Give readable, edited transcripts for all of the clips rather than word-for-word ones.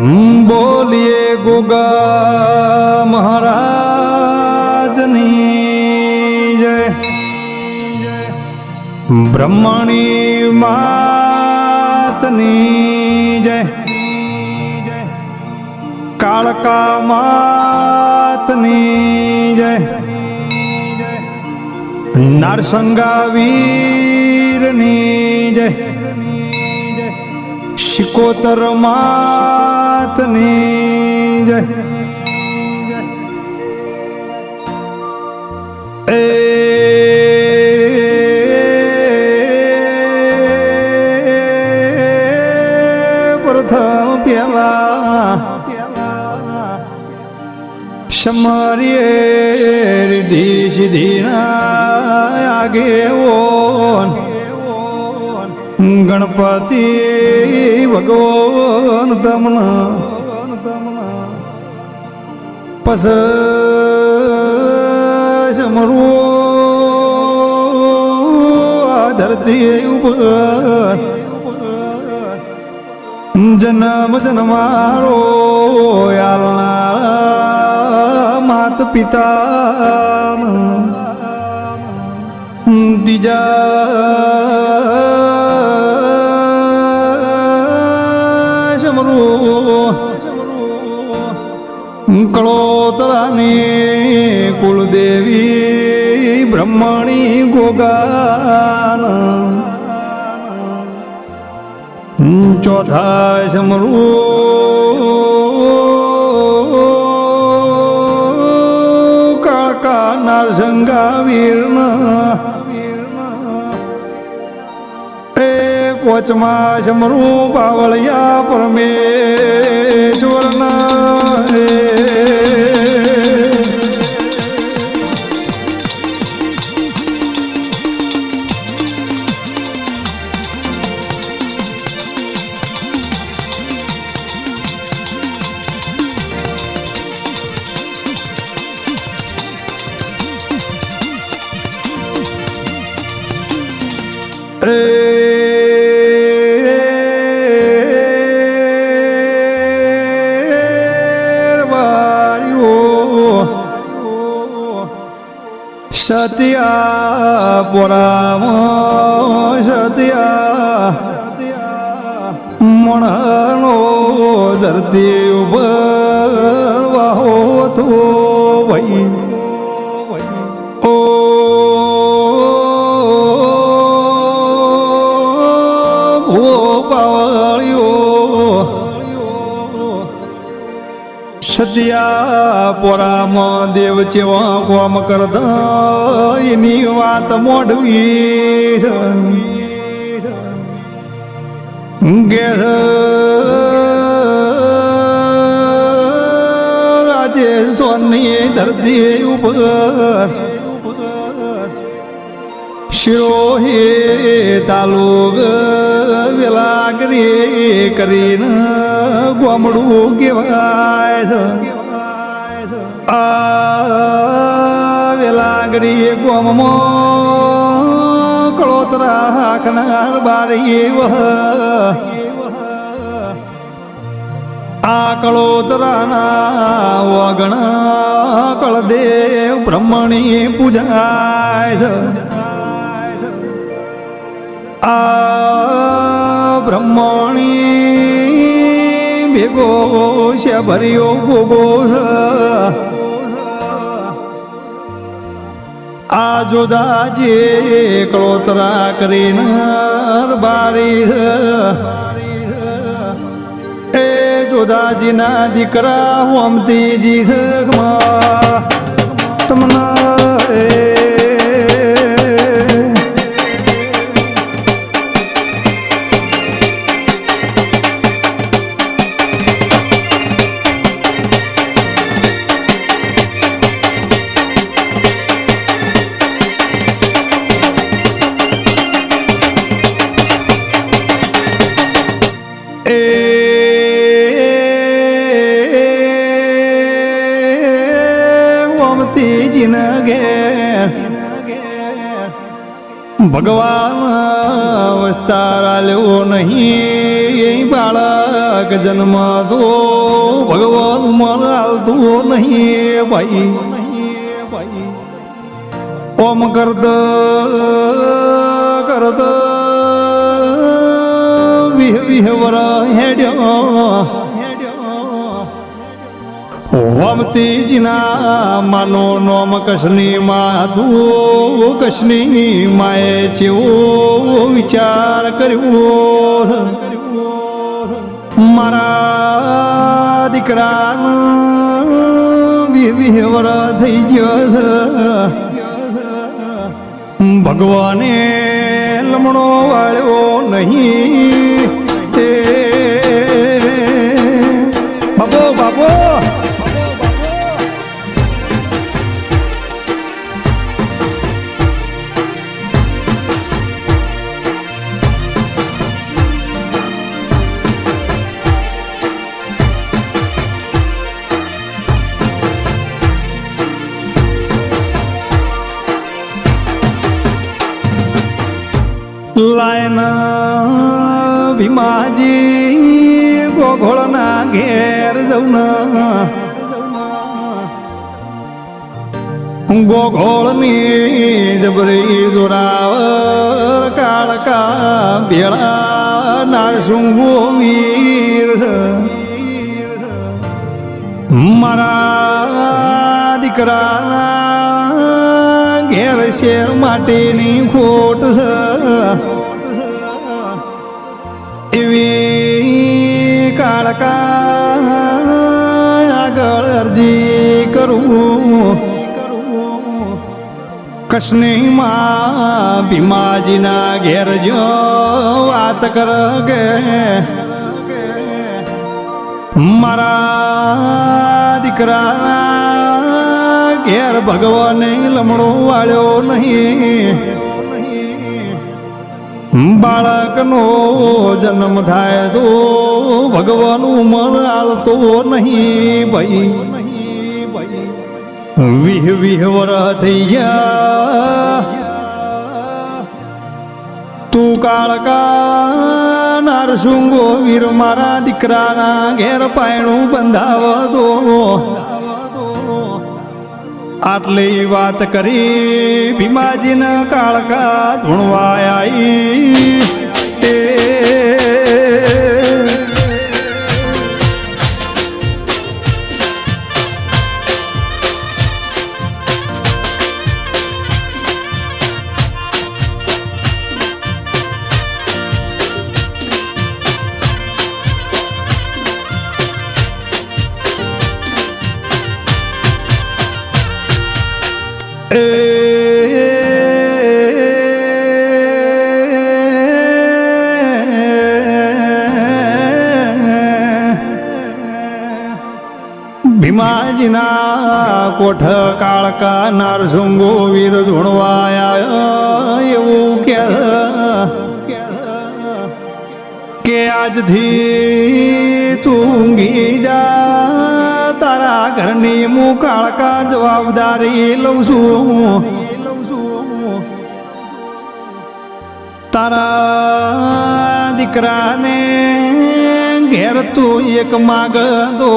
બોલીએ ગોગા મહારાજની જય, બ્રહ્મણી માતની જય, કાળકા માતની જય, નારસંગા વીરની જય, શિકોતર માતની જય, એ પ્રથમ પેલા સમરીએ રિધિ સિદ્ધિના આગેવોન ગણપતિ ભગવાન તમના પસ સમરો આ ધરતી ઉપર જન્મ જન્મારો યાલનારા માત પિતા દીજા સમરો કળોતરાની કુલદેવી બ્રહ્મણી ગોગાન ચોથા સમરો કાળકા નારસંગા વીરના એ પોચમા સમરો પાવળિયા પરમેશ્વરના સત્યા પુરામ સત્યા મણનો ધરતી ઉપર વાહો તો વહી ઓ સત્યા પોરામાં દેવ ચેવા કોમ કરતા એની વાત મોઢવી ઘેર રાજેશ્વરની ધરતી ઉપર શિરોહી તાલુક વેલાગરી કરીને ગોમડું કહેવાય છે. આ વેલાગરી ગોમમાં કળોતરા હાકનાર બારી વહ આ કળોતરાના વગણા કળદેવ બ્રહ્મણી પૂજાય છે. આ બ્રહ્મણી ભેગો છે ભર્યો ગોગો છે. આ જોદાજે કળોતરા કરીને બારી એ જોદાજીના દીકરા ઓમતીજી છે તમને ભગવાન વિસ્તાર આલ્યો નહીં બાળક જન્મ તો ભગવાન ઉમર હાલતો નહીં ભાઈ ઓમ કરત કરત વિહ વર હેડ્યો હોમતીજીના માનો નોમ કશની માં તું કશની માએ જેવો વિચાર કર્યો મારા દીકરાનું વિહવર થઈ ગયો ભગવાને લમણો વાળ્યો નહીં બાબો બાબો લાયના ભીમાજી ગોઘોળના ઘેર જવું ગોઘોળની જબરી જોરાવર કાળકા ભેળા નારસુંગો વીર મારા દીકરાના ઘેર શેર માટેની ખોટ છે એવી કાળકા આગળ અરજી કરું કશની માં ભીમાજીના ઘેર જો વાત કર ગે મારા દીકરાના ઘેર ભગવાને લમણો વાળ્યો નહીં બાળકનો જન્મ થાય તો ભગવાન ઉમર હાલતો નહીં ભાઈ વિહ વર થઈ ગયા તું કાળકા નારસુંગો વીર મારા દીકરાના ઘેર પાયણું બંધાવ દો આટલી વાત કરી ભીમાજીના કાળકા ધૂણવા આવી ભીમાજીના કોઠ કાળકા નારસુંગો વીર ધૂણવાયા એવું કે આજથી તું ઊંઘી જા તારા ઘરની હું કાળકા જવાબદારી લઉં છું તારા દીકરાને ઘેર તું એક માગ દો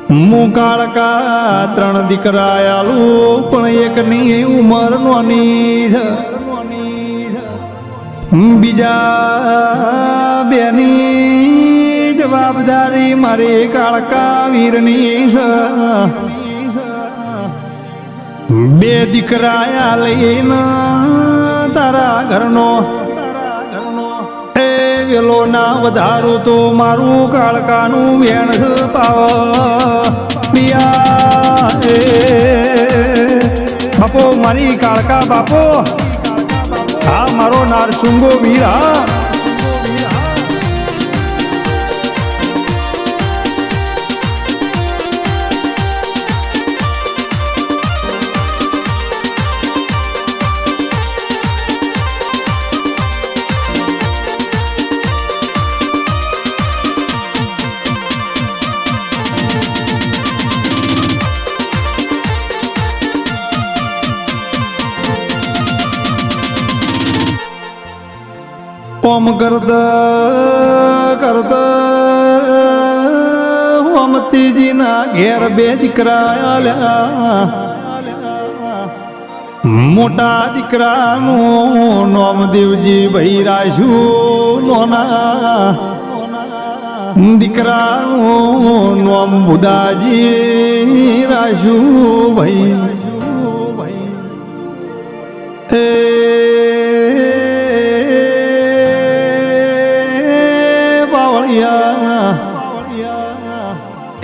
હું કાળકા 3 દીકરા આલું પણ એકની ઉંમર નોની છે બીજા બેની જવાબદારી મારી કાળકા વીરની છે 2 દીકરા લઈને તારા ઘરનો વેલો ના વધારું તો મારું કાળકાનું વેણ પાવ બાપો મારી કાળકા બાપો હા મારો નારસુંગો વીર હા ઓમ કરતા ઓમતીજીના ઘેર બે દીકરા આલ્યા. મોટા દીકરાનું નામ દેવજી ભાઈ રાખ્યું, નોના દીકરાનું નામ બુદાજી રાખ્યું ભાઈ.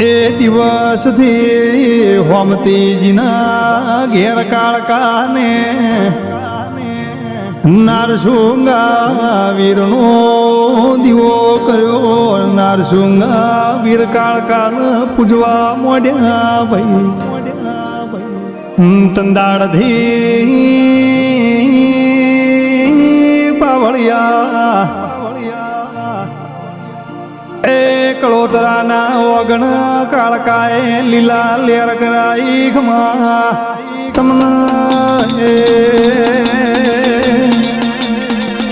એ દિવસથી હોમતીજીના ઘેર કાળકાને નારસુંગા વીરનો દીવો કર્યો. નારસુંગા વીર કાળકાને પૂજવા મોડ્યા ભાઈ. તંદાળથી પાવળિયા કળોતરાના ઓગણ કાળકાએ લીલા લેર કરાઈ ખમા તમને.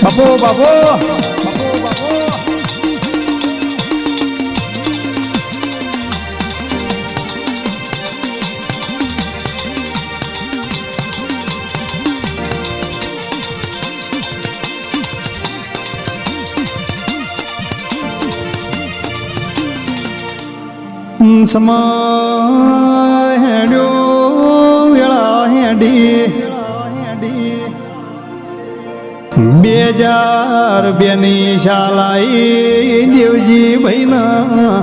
બાપો બાપો સમય હેડ્યો વેળા હેડી 2002 ની શાલાઈ દેવજી ભાઈના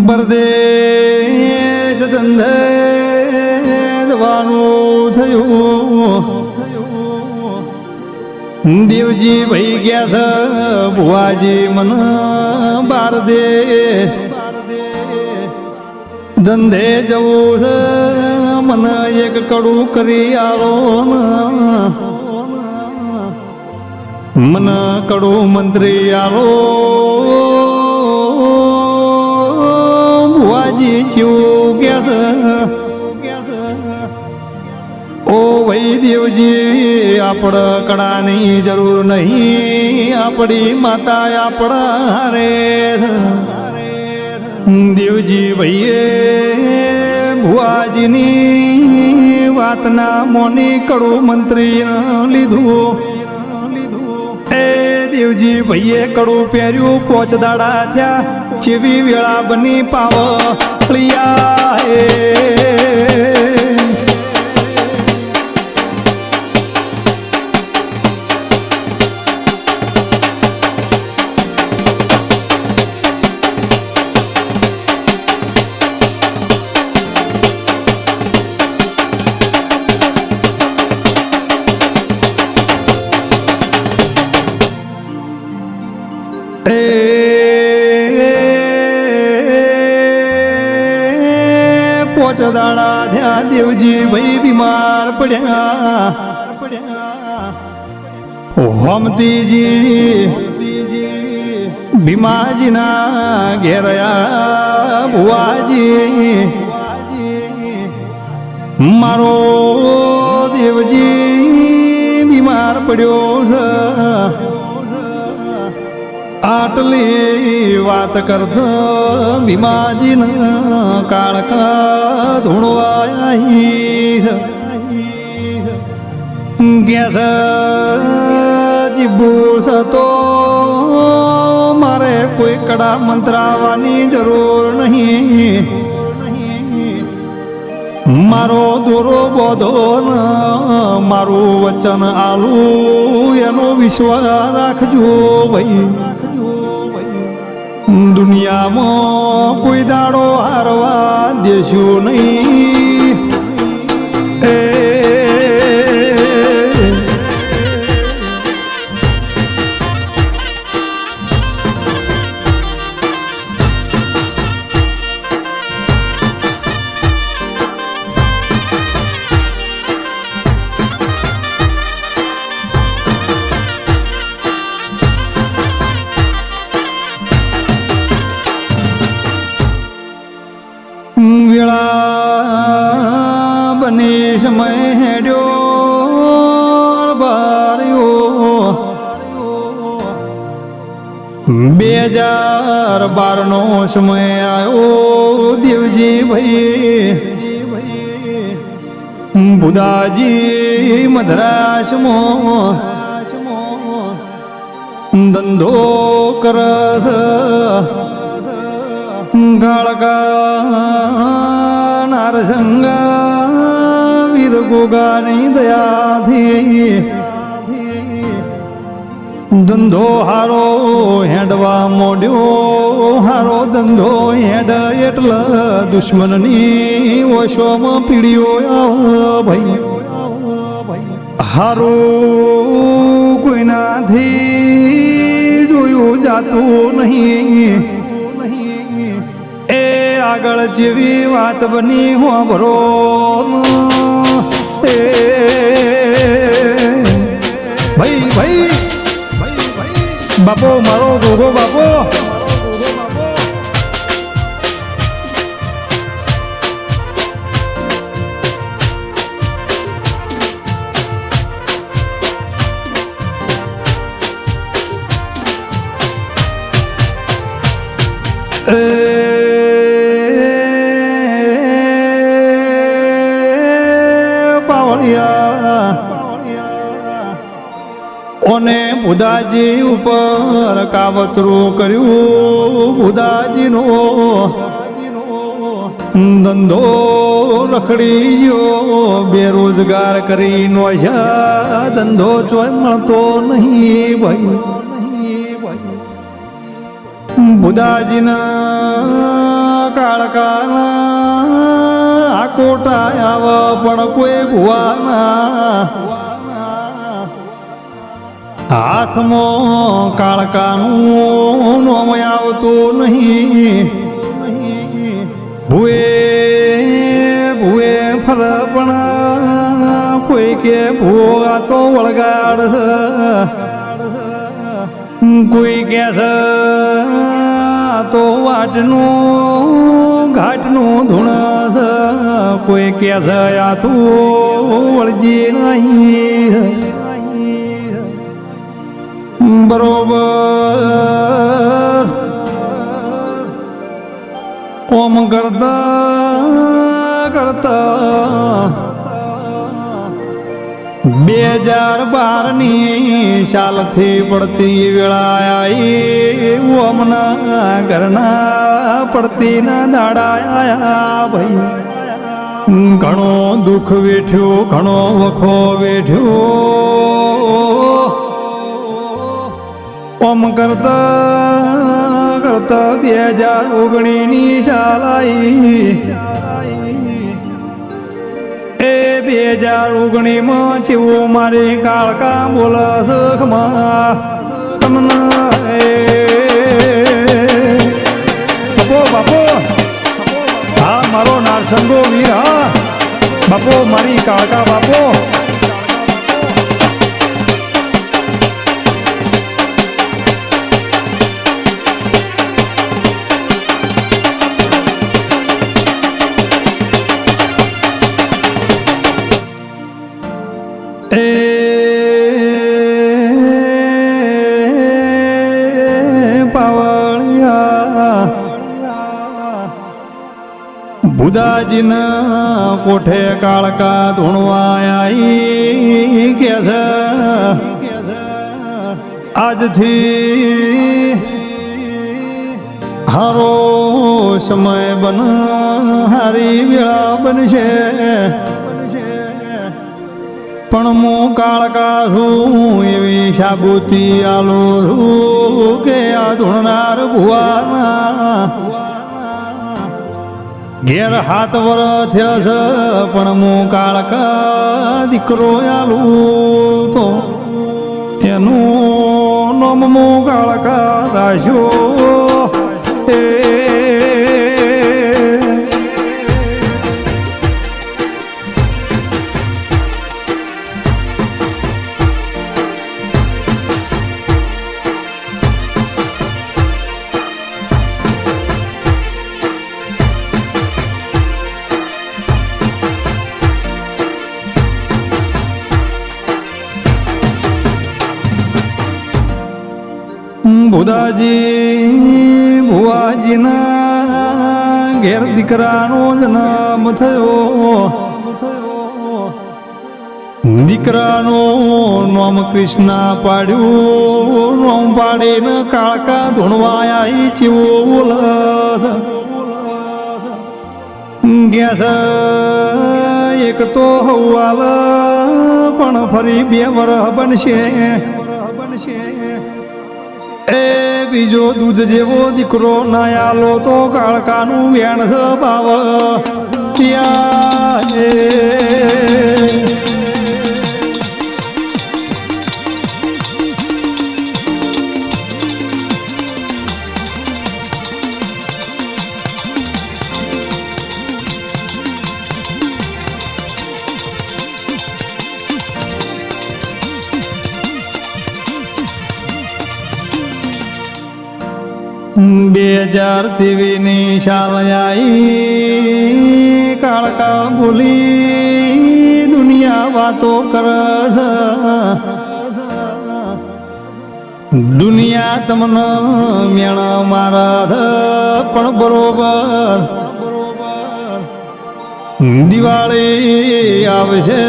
પરદેશ ધંધે જવાનું થયું. દેવજી ભાઈ ગયા છે ભુવાજી મન બાર દેશ ધંધે જવું છે, મને એક કડું કરી આલો. મને કડું મંત્રી આલો. ભુવાજી કેવું કે છે ઓ ભાઈ દેવજી, આપણે કડાની જરૂર નહીં, આપણી માતા આપણા હારે. દેવજી ભાઈએ ભુવાજીની વાતના મોની કડું મંત્રી લીધું. એ દેવજી ભાઈએ કડું પહેર્યું, 5 દાડા થયા, જેવી વેળા બની પાવળિયા. પોચ દાડા થયા, દેવજી ભાઈ બીમાર પડ્યા. હોમતીજી ભીમાજીના ઘેરયા. ભુવાજી મારો દેવજી બીમાર પડ્યો છે. આટલી વાત કરતા ભીમાજીને કાળકા ધૂણવાઈ છે. ગેસ જીબુસ તો મારે કોઈ કડા મંત્રાવાની જરૂર નહીં. મારો દોરો બોધો ન મારું વચન આલું એનો વિશ્વાસ રાખજો ભાઈ. દુનિયામાં કોઈ દાડો હારવા દેશું નહીં. વેળા બની સમય હેડ્યો બાર્યો. 2012 નો સમય આવ્યો દેવજી ભાઈ બુદાજી મદ્રાસમાં ધંધો કરસ ગાળકા નારસંગા વીર ગોગાની દયાથી ધંધો હારો હેડવા મોડ્યો હારો ધંધો હેડ એટલે દુશ્મનની વશોમાં પીડીઓ ભાઈ હારું કોઈનાથી જોયું જાતું નહીં એ આગળ જેવી વાત બની હોભરો એ ભાઈ ભાઈ બાપો મારો ગોગો બાપો ઓને બુદાજી ઉપર કાવતરું કર્યું બુદાજીનો ધંધો રખડી ગયો બેરોજગાર કરી નો ધંધો ચોય મળતો નહીં ભાઈ બુદાજીના કાળકાના આકોટા આવ પણ કોઈ ભુવાના હાથમાં કાળકાનું નોમ આવતું નહીં ભૂએ ભૂએ ફર પણ કોઈ કે ભૂવા તો વળગાડ કોઈ કે તો વાટનું ઘાટનું ધૂણસ કોઈ કે આ તો વળજી નહીં બરોબર ઓમ કરતા કરતા 2012ની સાલથી પડતી વેળા આવી ઓમના ઘરના પડતી ના દાડા આયા ભાઈ ઘણો દુઃખ વેઠ્યો ઘણો વખો વેઠ્યો ઓમ કરતા કરતા 2019ની સાલ આવી એ 2019માં ચેવો મારે કાળકા બોલા સખમાં તમને બાપો બાપો હા મારો નારસંગો વીર હા બાપો મારી કાળકા બાપો બુદાજીના કોઠે કાળકા ધૂણવા આવી કે છે આજથી હારો સમય બન હારી વેળા બનશે પણ હું કાળકા છું એવી સાબુતી આલો છું કે આ ધૂણનાર ભુવાના ઘેર હાથ વર થયા છે પણ હું કાળકા દીકરો આલું તો એનું નામ હું કાળકા રાખ્યો ભુદાજી ભુવાજીના ઘેર દીકરાનો જન્મ થયો. દીકરાનું નામ કૃષ્ણા પાડ્યું. નામ પાડીને કાળકા ધૂણવાયા ચીવો બોલસ ગેસ એક તો હવાલ પણ ફરી 2 વરહ બનશે. એ બીજો દૂધ જેવો દીકરો ના આલો તો કાળકાનું વેણ ભાવ ની શાલ આઈ કાળકા બોલી દુનિયા વાતો કરસ. દુનિયા તમને મેણ મારા પણ બરોબર દિવાળી આવશે.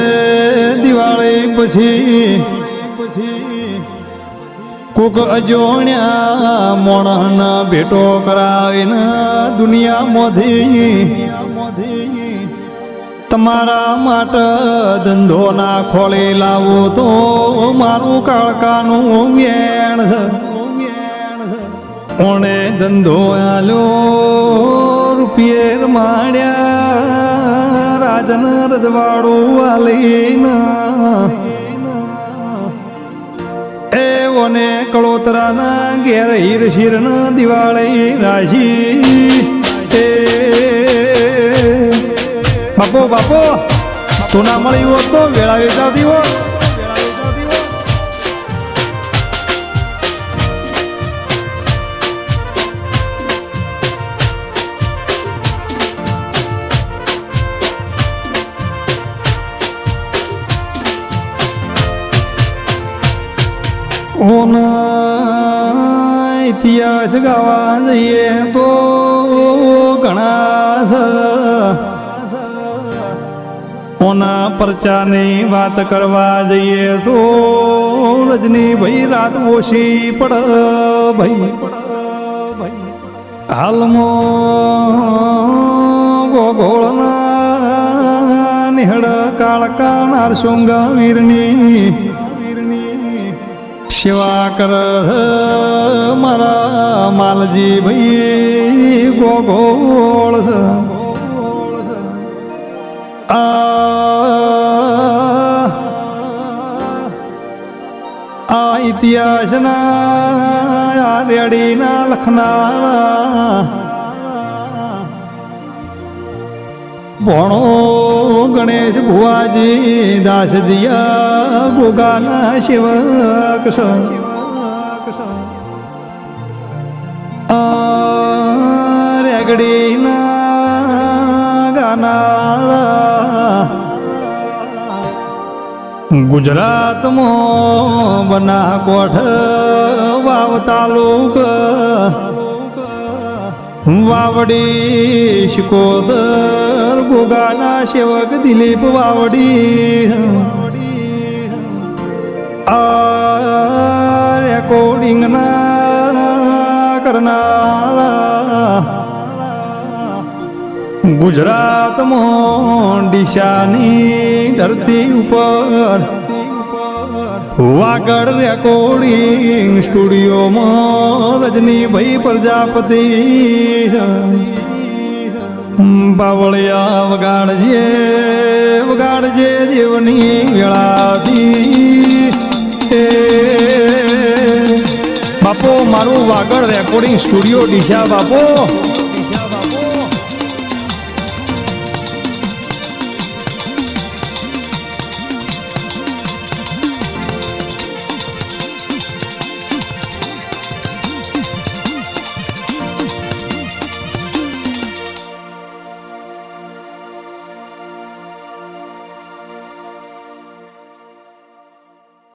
દિવાળી પછી કોક અજોણ્યા મોણના ભેટો કરાવીને દુનિયામાંથી તમારા માટે ધંધો ના ખોલી લાવો તો મારું કાળકાનું વેણ છે. કોણે ધંધો આલ્યો રૂપિયે માંડ્યા રાજન રજવાડું આલીના એવોને કળોતરાના ઘેર હીર શીરન દિવાળી રાશી. બાપો બાપો તું ના મળી હોત તો વેળા વેચાતી હોત. ઇતિહાસ ગાવા જઈએ તો ઘણા છે. ઓના પરચાની વાત કરવા જઈએ તો રજની ભાઈ રાત ઓછી પડ ભાઈ. હાલમાં ગોગોળના નિહળ કાળકા નારસોંગા વીરની સેવા કર મારા માલજી ભાઈ ગોગોળ. આ ઇતિહાસના રેડીના લખનારા ભણો ગણેશ ભુવાજી દાસદિયા ગોગાના સેવક રેગડીના ગાનારા ગુજરાતમાં બનાસકોઠ વાવ તાલુક વાવડી શિકોતર ગોગાના સેવક દિલીપ વાવડી. આ રેકોર્ડિંગના કરનારા ગુજરાતમાં ડીસાની ધરતી ઉપર વાગડ રેકોર્ડિંગ સ્ટુડિયોમાં રજનીભાઈ પ્રજાપતિ. બાવળિયા વગાડજે વગાડજે દેવની વેળાથી. બાપો મારું વાગડ રેકોર્ડિંગ સ્ટુડિયો ડીસા બાપો.